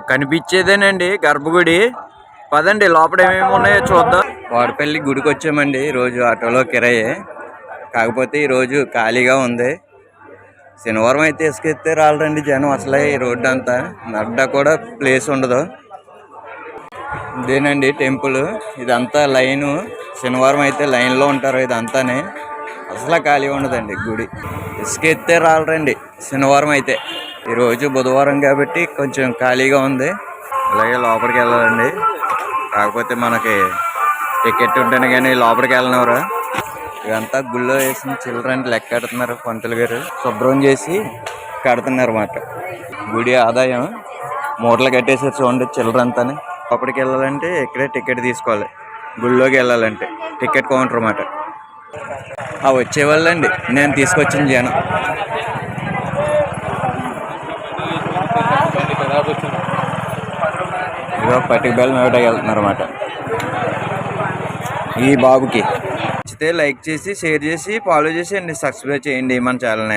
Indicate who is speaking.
Speaker 1: కనిపించేదేనండి గర్భగుడి. పదండి లోపల ఏమేమి ఉన్నాయో చూద్దాం. వాడపల్లి గుడికి వచ్చామండి. ఈరోజు ఆటోలో కిరాయే, కాకపోతే ఈరోజు ఖాళీగా ఉంది. శనివారం అయితే ఇసుకెత్తే రాలండి జనం. అసలే ఈ రోడ్డు అంతా నడ్డ కూడా ప్లేస్ ఉండదు. ఇదేనండి టెంపుల్. ఇదంతా లైను. శనివారం అయితే లైన్లో ఉంటారు. ఇదంతానే అసలు ఖాళీ ఉండదండి గుడి. ఇసుకెత్తే రాలండి శనివారం అయితే. ఈరోజు బుధవారం కాబట్టి కొంచెం ఖాళీగా ఉంది. అలాగే లోపలికి వెళ్ళాలండి, కాకపోతే మనకి టికెట్ ఉంటేనే కానీ లోపలికి వెళ్ళినవరా. ఇదంతా గుళ్ళో వేసిన చిల్లరంటే లెక్క కడుతున్నారు పంతులు గారు. శుభ్రం చేసి కడుతున్నారు అన్నమాట. గుడి ఆదాయం మూటలు కట్టేసారు చూడండి చిల్లరంతానే. లోపలికి వెళ్ళాలంటే ఇక్కడే టికెట్ తీసుకోవాలి. గుళ్ళోకి వెళ్ళాలంటే టికెట్ కౌంటర్ అన్నమాట. వచ్చేవాళ్ళండి నేను తీసుకొచ్చిన జనం. ఇదో పట్టిక బెల్లం ఇవ్వడానికి వెళ్తున్నారు అన్నమాట. ఈ బాబుకి నచ్చితే లైక్ చేసి షేర్ చేసి ఫాలో చేసి సబ్స్క్రైబ్ చేయండి మన ఛానల్ని.